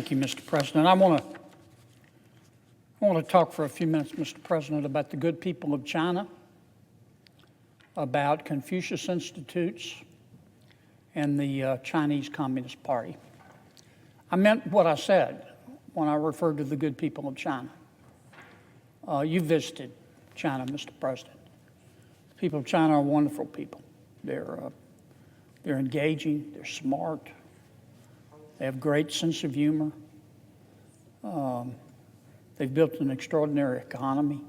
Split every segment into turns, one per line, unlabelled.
Thank you, Mr. President. I want to talk for a few minutes, Mr. President, about the good people of China, about Confucius Institutes, and the Chinese Communist Party. I meant what I said when I referred to the good people of China. You visited China, Mr. President. The people of China are wonderful people. They're engaging, they're smart, they have great sense of humor. They've built an extraordinary economy.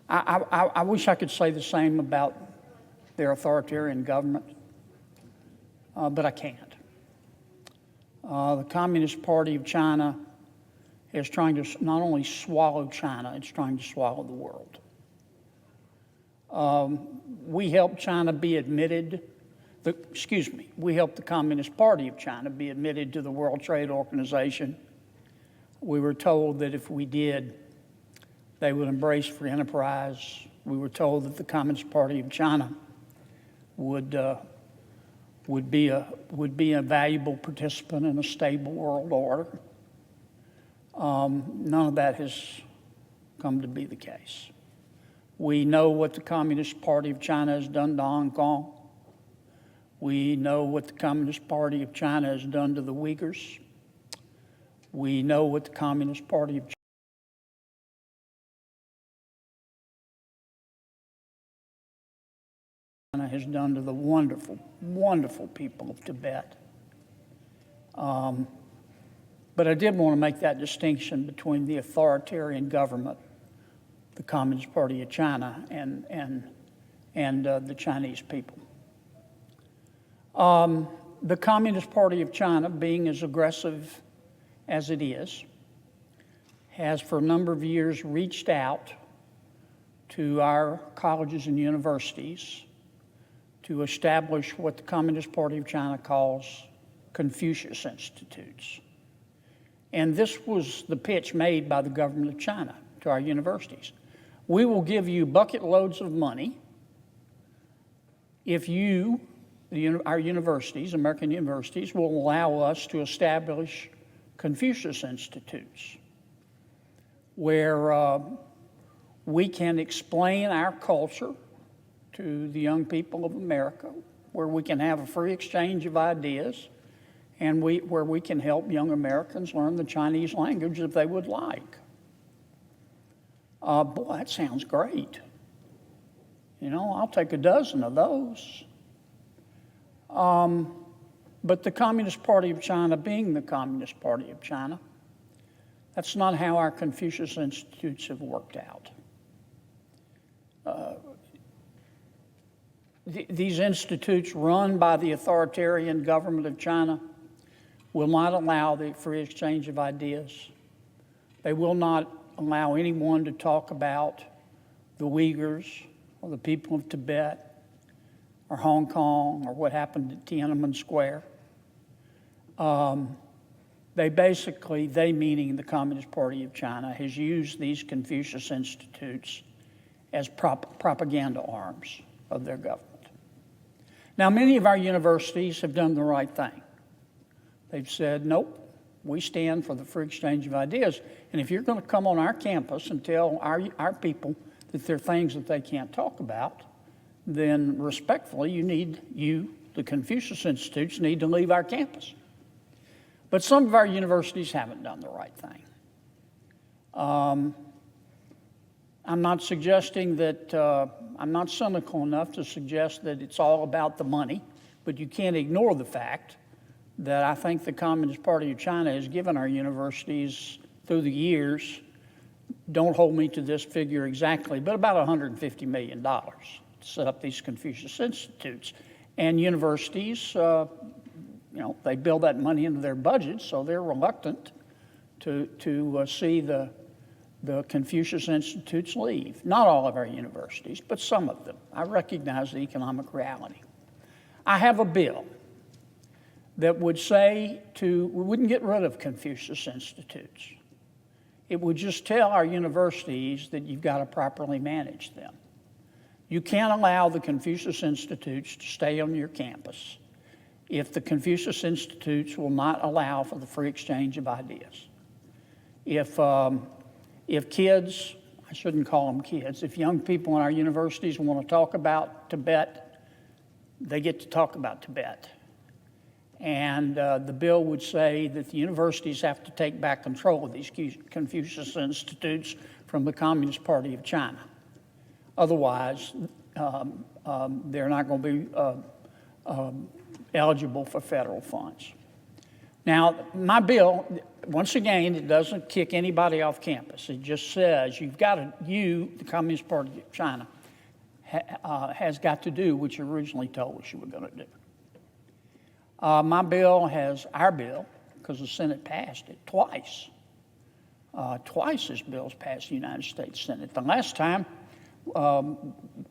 I wish I could say the same about their authoritarian government, but I can't. The Communist Party of China is trying to not only swallow China, it's trying to swallow the world. We helped China be admitted, we helped the Communist Party of China be admitted to the World Trade Organization. We were told that if we did, they would embrace free enterprise. We were told that the Communist Party of China would be a valuable participant in a stable world order. None of that has come to be the case. We know what the Communist Party of China has done to Hong Kong. We know what the Communist Party of China has done to the Uyghurs. We know what the Communist Party of China has done to the wonderful, wonderful people of Tibet. But I did want to make that distinction between the authoritarian government, the Communist Party of China, and the Chinese people. The Communist Party of China, being as aggressive as it is, has for a number of years reached out to our colleges and universities to establish what the Communist Party of China calls Confucius Institutes. And this was the pitch made by the government of China to our universities. We will give you bucket loads of money if you, our universities, American universities, will allow us to establish Confucius Institutes, where we can explain our culture to the young people of America, where we can have a free exchange of ideas, and where we can help young Americans learn the Chinese language if they would like. Boy, that sounds great. You know, I'll take a dozen of those. But the Communist Party of China, being the Communist Party of China, that's not how our Confucius Institutes have worked out. These institutes run by the authoritarian government of China will not allow the free exchange of ideas. They will not allow anyone to talk about the Uyghurs or the people of Tibet or Hong Kong or what happened at Tiananmen Square. They meaning the Communist Party of China, has used these Confucius Institutes as propaganda arms of their government. Now, many of our universities have done the right thing. They've said, nope, we stand for the free exchange of ideas. And if you're going to come on our campus and tell our people that there are things that they can't talk about, then respectfully, the Confucius Institutes, need to leave our campus. But some of our universities haven't done the right thing. I'm not suggesting that, I'm not cynical enough to suggest that it's all about the money, but you can't ignore the fact that I think the Communist Party of China has given our universities through the years, don't hold me to this figure exactly, but about $150 million to set up these Confucius Institutes. And universities, they build that money into their budgets, so they're reluctant to see the Confucius Institutes leave. Not all of our universities, but some of them. I recognize the economic reality. I have a bill that would say we wouldn't get rid of Confucius Institutes. It would just tell our universities that you've got to properly manage them. You can't allow the Confucius Institutes to stay on your campus. if the Confucius Institutes will not allow for the free exchange of ideas. If kids, I shouldn't call them kids, if young people in our universities want to talk about Tibet, they get to talk about Tibet. And the bill would say that the universities have to take back control of these Confucius Institutes from the Communist Party of China. Otherwise, they're not going to be eligible for federal funds. Now, my bill, once again, it doesn't kick anybody off campus. It just says you've got to, the Communist Party of China, has got to do what you originally told us you were going to do. My bill has, our bill, because the Senate passed it twice. Twice this bill's passed the United States Senate. The last time,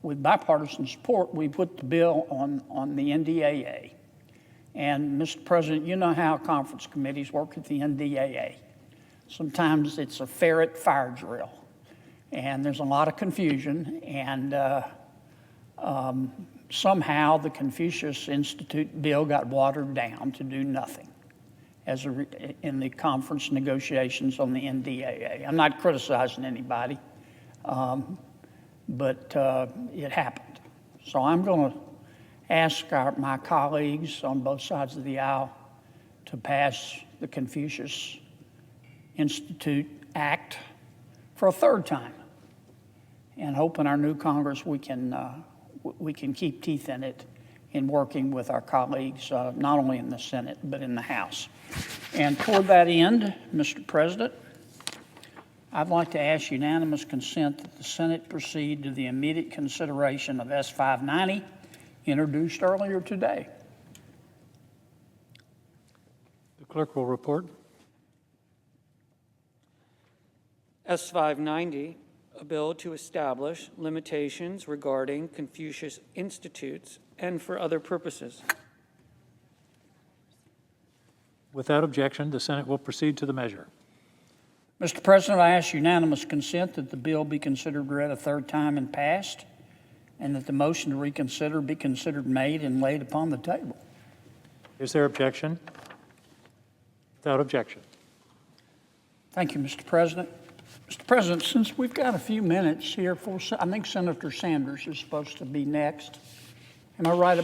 with bipartisan support, we put the bill on the NDAA. And Mr. President, you know how conference committees work at the NDAA. Sometimes it's a ferret fire drill, and there's a lot of confusion, and somehow the Confucius Institute bill got watered down to do nothing in the conference negotiations on the NDAA. I'm not criticizing anybody, but it happened. So I'm going to ask my colleagues on both sides of the aisle to pass the Confucius Institute Act for a third time, and hope in our new Congress we can keep teeth in it in working with our colleagues, not only in the Senate, but in the House. And toward that end, Mr. President, I'd like to ask unanimous consent that the Senate proceed to the immediate consideration of S-590, introduced earlier today.
The clerk will report.
S-590, a bill to establish limitations regarding Confucius Institutes and for other purposes.
Without objection, the Senate will proceed to the measure.
Mr. President, I ask unanimous consent that the bill be considered read a third time and passed, and that the motion to reconsider be considered made and laid upon the table.
Is there objection? Without objection.
Thank you, Mr. President. Mr. President, since we've got a few minutes here, I think Senator Sanders is supposed to be next. Am I right